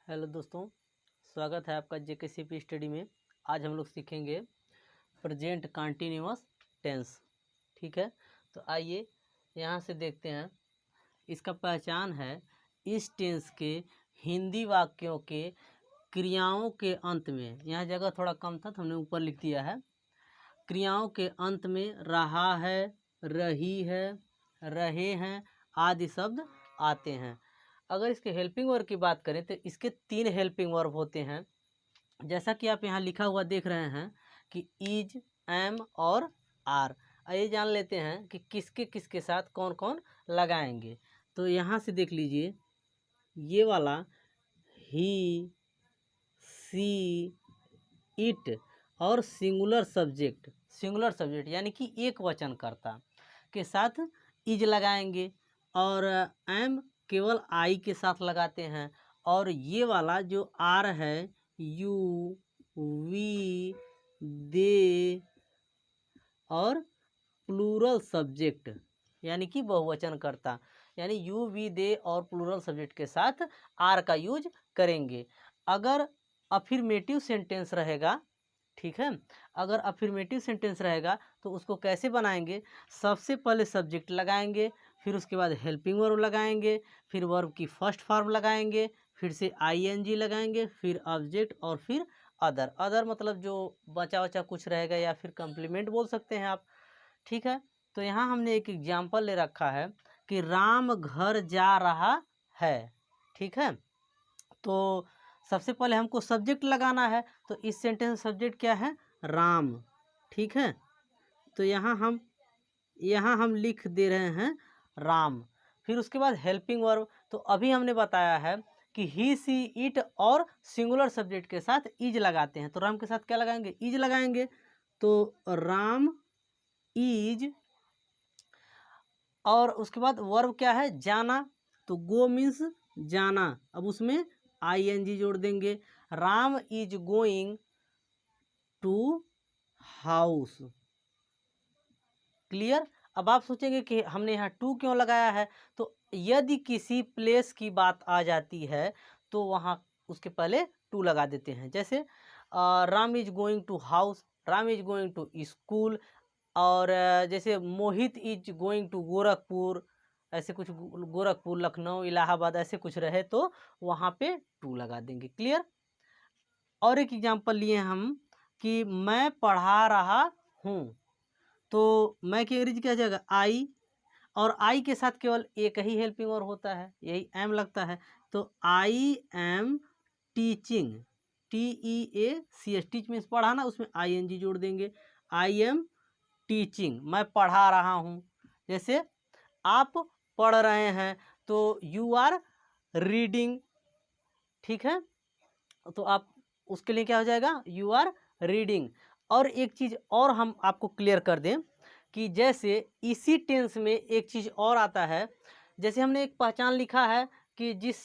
Hello दोस्तों, स्वागत है आपका जेकेसीपी स्टडी में। आज हम लोग सीखेंगे प्रेजेंट कंटिन्यूअस टेंस। ठीक है, तो आइए यहाँ से देखते हैं। इसका पहचान है, इस टेंस के हिंदी वाक्यों के क्रियाओं के अंत में, यहाँ जगह थोड़ा कम था तो हमने ऊपर लिख दिया है, क्रियाओं के अंत में रहा है, रही है, रहे हैं आदि शब्द आते हैं। अगर इसके हेल्पिंग वर्ब की बात करें तो इसके 3 हेल्पिंग वर्ब होते हैं, जैसा कि आप यहाँ लिखा हुआ देख रहे हैं कि इज, एम और आर। आइए जान लेते हैं कि किसके किसके साथ कौन कौन लगाएंगे। तो यहाँ से देख लीजिए, ये वाला ही, सी, इट और सिंगुलर सब्जेक्ट यानी कि एक वचनकर्ता के साथ इज लगाएंगे, और एम केवल आई के साथ लगाते हैं। और ये वाला जो आर है, यू, वी, दे और प्लूरल सब्जेक्ट यानी कि बहुवचनकर्ता, यानी यू, वी, दे और प्लूरल सब्जेक्ट के साथ आर का यूज करेंगे। अगर अफर्मेटिव सेंटेंस रहेगा, ठीक है, अगर अफर्मेटिव सेंटेंस रहेगा तो उसको कैसे बनाएंगे? सबसे पहले सब्जेक्ट लगाएंगे, फिर उसके बाद हेल्पिंग वर्ब लगाएंगे, फिर वर्ब की फर्स्ट फॉर्म लगाएंगे, फिर से आईएनजी लगाएंगे, फिर ऑब्जेक्ट और फिर अदर मतलब जो बचा बचा कुछ रहेगा, या फिर कम्प्लीमेंट बोल सकते हैं आप। ठीक है, तो यहाँ हमने एक एग्जाम्पल ले रखा है कि राम घर जा रहा है। ठीक है, तो सबसे पहले हमको सब्जेक्ट लगाना है, तो इस सेंटेंस में सब्जेक्ट क्या है? राम। ठीक है, तो यहाँ हम लिख दे रहे हैं राम। फिर उसके बाद हेल्पिंग वर्ब, तो अभी हमने बताया है कि ही, सी, इट और सिंगुलर सब्जेक्ट के साथ इज लगाते हैं। तो राम के साथ क्या लगाएंगे? इज लगाएंगे। तो राम इज, और उसके बाद वर्ब क्या है? जाना। तो गो मीन्स जाना, अब उसमें आईएनजी जोड़ देंगे। Ram is going to house. Clear? अब आप सोचेंगे कि हमने यहाँ टू क्यों लगाया है, तो यदि किसी प्लेस की बात आ जाती है तो वहाँ उसके पहले टू लगा देते हैं। जैसे Ram is going to house, Ram is going to school, और जैसे Mohit is going to Gorakhpur, ऐसे कुछ गोरखपुर, लखनऊ, इलाहाबाद ऐसे कुछ रहे तो वहाँ पे टू लगा देंगे। क्लियर? और एक एग्जांपल लिए हम कि मैं पढ़ा रहा हूँ, तो मैं की अंग्रेजी क्या जाएगा? आई, और आई के साथ केवल एक ही हेल्पिंग वर्ब होता है, यही एम लगता है। तो I am teaching, TEACH, teach means पढ़ाना, उसमें ING जोड़ देंगे। आई एम टीचिंग, मैं पढ़ा रहा हूँ। जैसे आप पढ़ रहे हैं तो यू आर रीडिंग। ठीक है, तो आप उसके लिए क्या हो जाएगा? You are reading. और एक चीज़ और हम आपको क्लियर कर दें कि जैसे इसी टेंस में एक चीज़ और आता है, जैसे हमने एक पहचान लिखा है कि जिस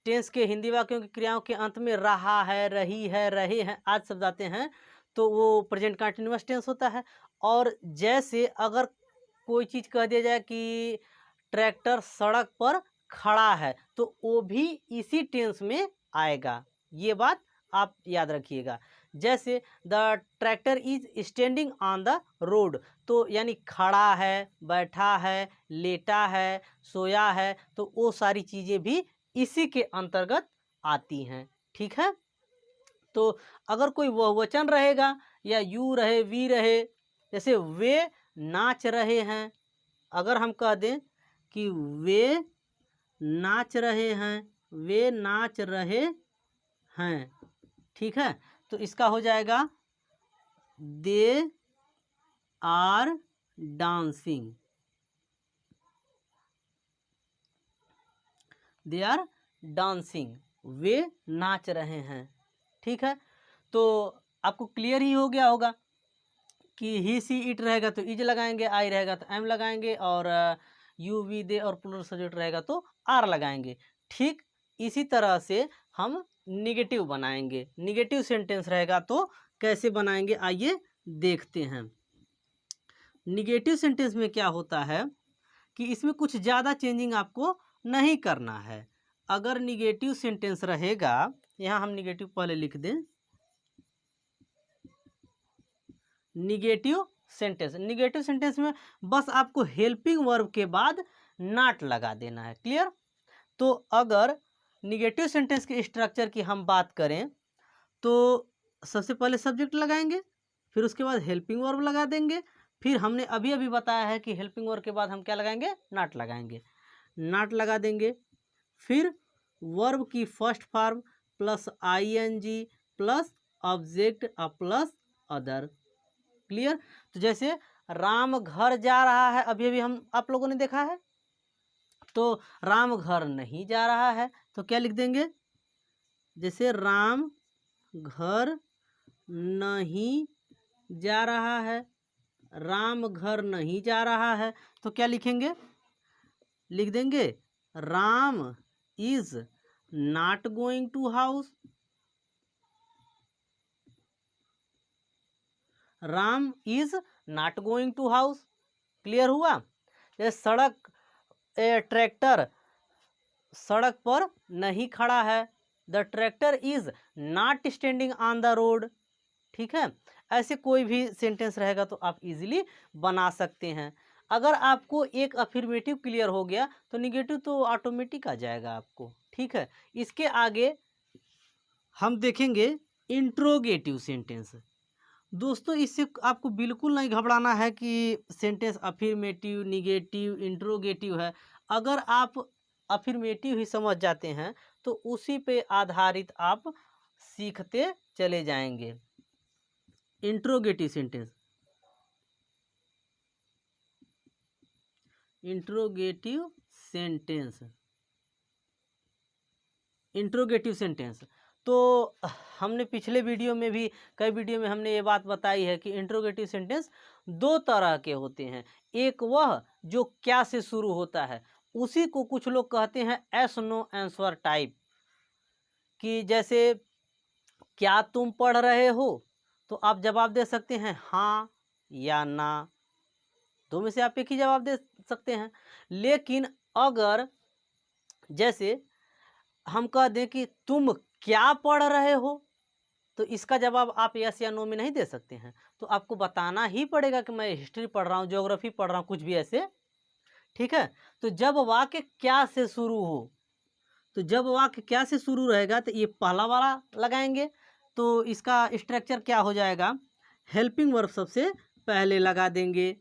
टेंस के हिंदी वाक्यों की क्रियाओं के अंत में रहा है, रही है, रहे हैं आदि शब्द आते हैं, तो वो प्रेजेंट कंटिन्यूअस टेंस होता है। और जैसे अगर कोई चीज़ कह दिया जाए कि ट्रैक्टर सड़क पर खड़ा है, तो वो भी इसी टेंस में आएगा। ये बात आप याद रखिएगा। जैसे the tractor is standing on the road, तो यानी खड़ा है, बैठा है, लेटा है, सोया है, तो वो सारी चीज़ें भी इसी के अंतर्गत आती हैं। ठीक है, तो अगर कोई बहुवचन रहेगा या यू रहे, वी रहे, जैसे वे नाच रहे हैं, अगर हम कह दें कि वे नाच रहे हैं, वे नाच रहे हैं, ठीक है, तो इसका हो जाएगा they are dancing, they are dancing, वे नाच रहे हैं। ठीक है, तो आपको क्लियर ही हो गया होगा कि ही, सी, इट रहेगा तो इज लगाएंगे, आई रहेगा तो एम लगाएंगे, और यू, वी, दे और प्लूरल सब्जेक्ट रहेगा तो आर लगाएंगे। ठीक इसी तरह से हम निगेटिव बनाएंगे। निगेटिव सेंटेंस रहेगा तो कैसे बनाएंगे, आइए देखते हैं। निगेटिव सेंटेंस में क्या होता है कि इसमें कुछ ज़्यादा चेंजिंग आपको नहीं करना है। अगर निगेटिव सेंटेंस रहेगा, यहाँ हम निगेटिव पहले लिख दें, निगेटिव सेंटेंस में बस आपको हेल्पिंग वर्ब के बाद नॉट लगा देना है। क्लियर? तो अगर निगेटिव सेंटेंस के स्ट्रक्चर की हम बात करें तो सबसे पहले सब्जेक्ट लगाएंगे, फिर उसके बाद हेल्पिंग वर्ब लगा देंगे, फिर हमने अभी अभी बताया है कि हेल्पिंग वर्ब के बाद हम क्या लगाएंगे, नॉट लगाएंगे, नॉट लगा देंगे, फिर वर्ब की first form plus ING plus object plus other. Clear? तो जैसे राम घर जा रहा है, अभी अभी हम आप लोगों ने देखा है, तो राम घर नहीं जा रहा है तो क्या लिख देंगे, जैसे राम घर नहीं जा रहा है, राम घर नहीं जा रहा है तो क्या लिखेंगे, लिख देंगे Ram is not going to house, Ram is not going to house. Clear हुआ? ये सड़क ट्रैक्टर सड़क पर नहीं खड़ा है, the tractor is not standing on the road. ठीक है, ऐसे कोई भी सेंटेंस रहेगा तो आप इजीली बना सकते हैं। अगर आपको एक अफर्मेटिव क्लियर हो गया तो निगेटिव तो ऑटोमेटिक आ जाएगा आपको। ठीक है, इसके आगे हम देखेंगे इंट्रोगेटिव सेंटेंस। दोस्तों इससे आपको बिल्कुल नहीं घबराना है कि सेंटेंस अफर्मेटिव, निगेटिव, इंट्रोगेटिव है। अगर आप अफर्मेटिव ही समझ जाते हैं तो उसी पे आधारित आप सीखते चले जाएंगे। Interrogative sentence, interrogative sentence, interrogative sentence तो हमने पिछले वीडियो में भी, कई वीडियो में हमने ये बात बताई है कि इंट्रोगेटिव सेंटेंस दो तरह के होते हैं। एक वह जो क्या से शुरू होता है, उसी को कुछ लोग कहते हैं एस नो आंसर टाइप, कि जैसे क्या तुम पढ़ रहे हो, तो आप जवाब दे सकते हैं हाँ या ना, दो में से आप एक ही जवाब दे सकते हैं। लेकिन अगर जैसे हम कह दें कि तुम क्या पढ़ रहे हो, तो इसका जवाब आप यस या नो में नहीं दे सकते हैं, तो आपको बताना ही पड़ेगा कि मैं हिस्ट्री पढ़ रहा हूँ, ज्योग्राफी पढ़ रहा हूँ, कुछ भी ऐसे। ठीक है, तो जब वाक्य क्या से शुरू हो, तो जब वाक्य क्या से शुरू रहेगा तो ये पहला वाला लगाएंगे, तो इसका स्ट्रक्चर क्या हो जाएगा, हेल्पिंग वर्ब सबसे पहले लगा देंगे,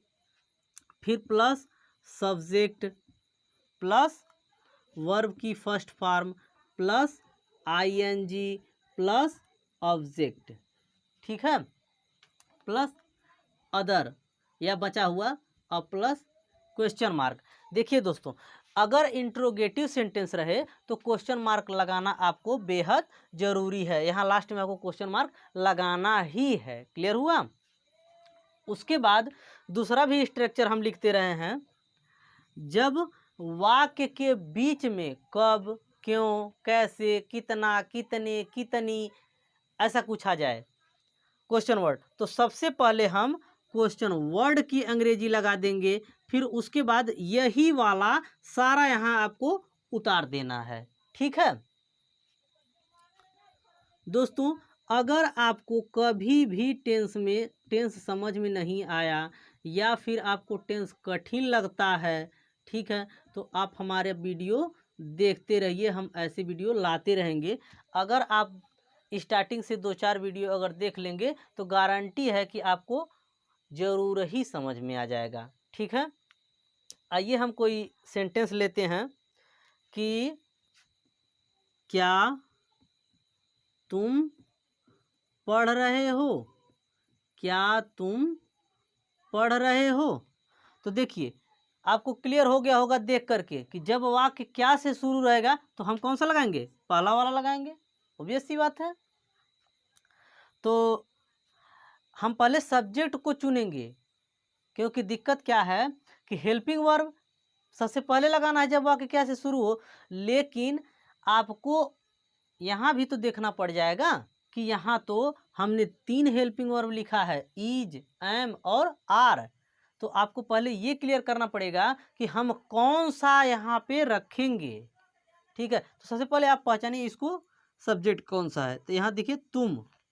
फिर प्लस सब्जेक्ट प्लस वर्ब की first form plus ING plus object. ठीक है, प्लस अदर या बचा हुआ और प्लस क्वेश्चन मार्क। देखिए दोस्तों, अगर इंट्रोगेटिव सेंटेंस रहे तो क्वेश्चन मार्क लगाना आपको बेहद जरूरी है, यहाँ लास्ट में आपको क्वेश्चन मार्क लगाना ही है। क्लियर हुआ? उसके बाद दूसरा भी स्ट्रक्चर हम लिखते रहे हैं, जब वाक्य के बीच में कब, क्यों, कैसे, कितना, कितने, कितनी ऐसा कुछ आ जाए, क्वेश्चन वर्ड, तो सबसे पहले हम क्वेश्चन वर्ड की अंग्रेजी लगा देंगे, फिर उसके बाद यही वाला सारा यहाँ आपको उतार देना है। ठीक है दोस्तों, अगर आपको कभी भी टेंस समझ में नहीं आया या फिर आपको टेंस कठिन लगता है, ठीक है, तो आप हमारे वीडियो देखते रहिए, हम ऐसे वीडियो लाते रहेंगे। अगर आप स्टार्टिंग से 2-4 वीडियो अगर देख लेंगे तो गारंटी है कि आपको ज़रूर ही समझ में आ जाएगा। ठीक है, आइए हम कोई सेंटेंस लेते हैं कि क्या तुम पढ़ रहे हो, क्या तुम पढ़ रहे हो। तो देखिए आपको क्लियर हो गया होगा देख करके कि जब वाक्य क्या से शुरू रहेगा तो हम कौन सा लगाएंगे, पहला वाला लगाएंगे, ऑब्वियस सी बात है। तो हम पहले सब्जेक्ट को चुनेंगे, क्योंकि दिक्कत क्या है कि हेल्पिंग वर्ब सबसे पहले लगाना है जब वाक्य क्या से शुरू हो, लेकिन आपको यहाँ भी तो देखना पड़ जाएगा कि यहाँ तो हमने 3 हेल्पिंग वर्ब लिखा है, इज, एम और आर। तो आपको पहले ये क्लियर करना पड़ेगा कि हम कौन सा यहाँ पे रखेंगे, ठीक है। तो सबसे पहले आप पहचानिए इसको सब्जेक्ट कौन सा है। तो यहाँ देखिए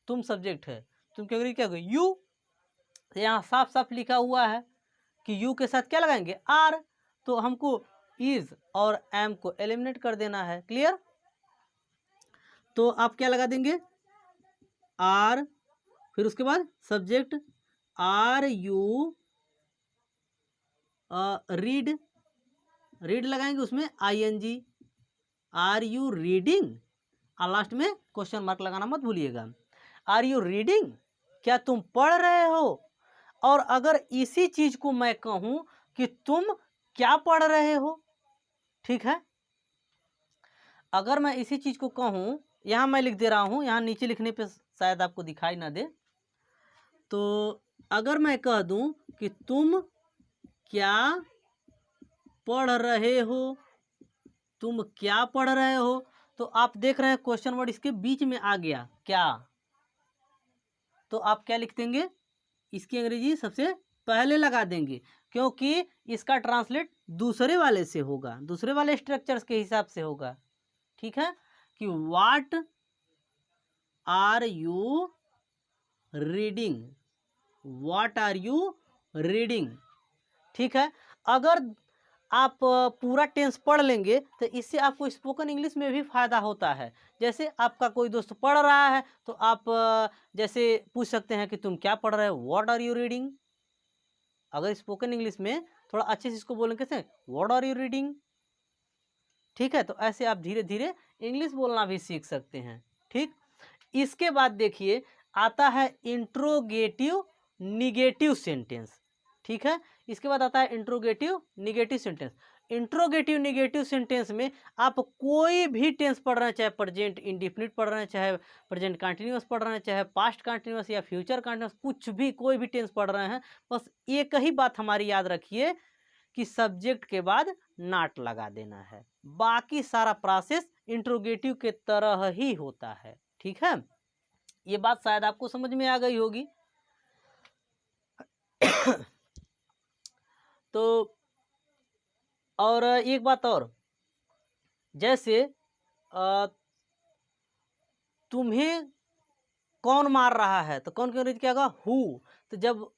तुम सब्जेक्ट है, तुम क्या करिए, क्या करिए, यू। यहाँ साफ साफ लिखा हुआ है कि यू के साथ क्या लगाएंगे, आर। तो हमको इज और एम को एलिमिनेट कर देना है। क्लियर। तो आप क्या लगा देंगे, आर, फिर उसके बाद सब्जेक्ट आर यू, रीड लगाएंगे, उसमें आईएनजी, आर यू रीडिंग, और लास्ट में क्वेश्चन मार्क लगाना मत भूलिएगा। आर यू रीडिंग, क्या तुम पढ़ रहे हो। और अगर इसी चीज को मैं कहूं कि तुम क्या पढ़ रहे हो, ठीक है, अगर मैं इसी चीज को कहूं, यहां मैं लिख दे रहा हूं, यहां नीचे लिखने पे शायद आपको दिखाई ना दे, तो अगर मैं कह दूं कि तुम क्या पढ़ रहे हो, तुम क्या पढ़ रहे हो, तो आप देख रहे हैं क्वेश्चन वर्ड इसके बीच में आ गया, क्या। तो आप क्या लिख देंगे, इसकी अंग्रेजी सबसे पहले लगा देंगे, क्योंकि इसका ट्रांसलेट दूसरे वाले से होगा, दूसरे वाले स्ट्रक्चर्स के हिसाब से होगा। ठीक है, कि what are you reading, what are you reading. ठीक है, अगर आप पूरा टेंस पढ़ लेंगे तो इससे आपको स्पोकन इंग्लिश में भी फ़ायदा होता है। जैसे आपका कोई दोस्त पढ़ रहा है तो आप जैसे पूछ सकते हैं कि तुम क्या पढ़ रहे हो, व्हाट आर यू रीडिंग। अगर स्पोकन इंग्लिश में थोड़ा अच्छे से इसको बोलेंगे कैसे, व्हाट आर यू रीडिंग। ठीक है, तो ऐसे आप धीरे धीरे इंग्लिश बोलना भी सीख सकते हैं। ठीक, इसके बाद देखिए आता है इंट्रोगेटिव निगेटिव सेंटेंस। ठीक है, इसके बाद आता है interrogative negative sentence. Interrogative negative sentence में आप कोई भी टेंस पढ़ रहे हैं, चाहे प्रेजेंट इंडिफिनिट पढ़ रहे हैं, चाहे प्रेजेंट कंटिन्यूअस पढ़ रहे हैं, चाहे पास्ट कंटिन्यूअस या फ्यूचर कंटिन्यूअस, कुछ भी कोई भी टेंस पढ़ रहे हैं, बस एक ही बात हमारी याद रखिए कि सब्जेक्ट के बाद नॉट लगा देना है। बाकी सारा प्रोसेस इंट्रोगेटिव के तरह ही होता है। ठीक है, ये बात शायद आपको समझ में आ गई होगी। तो और एक बात और, जैसे तुम्हें कौन मार रहा है, तो कौन की अंग्रेजी क्या होगा, हु। तो जब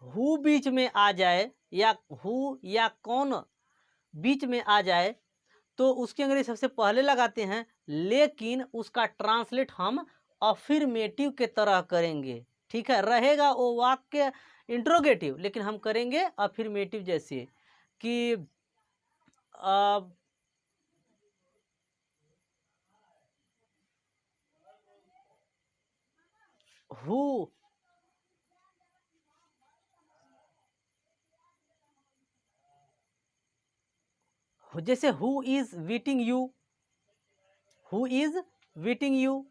हु बीच में आ जाए या हु या कौन बीच में आ जाए तो उसकी अंग्रेजी सबसे पहले लगाते हैं, लेकिन उसका ट्रांसलेट हम अफर्मेटिव के तरह करेंगे। ठीक है, रहेगा वो वाक्य इंट्रोगेटिव, लेकिन हम करेंगे अफर्मेटिव, जैसे कि हु, जैसे who is beating you, who is beating you,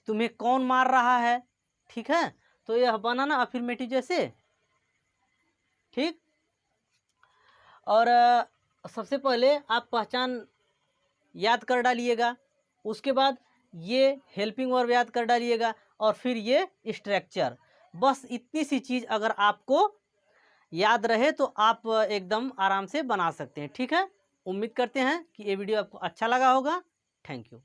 तुम्हें कौन मार रहा है। ठीक है, तो यह बनाना अफर्मेटिव जैसे। ठीक, और सबसे पहले आप पहचान याद कर डालिएगा, उसके बाद ये हेल्पिंग वर्ब याद कर डालिएगा, और फिर ये स्ट्रक्चर। बस इतनी सी चीज़ अगर आपको याद रहे तो आप एकदम आराम से बना सकते हैं। ठीक है, उम्मीद करते हैं कि ये वीडियो आपको अच्छा लगा होगा। Thank you.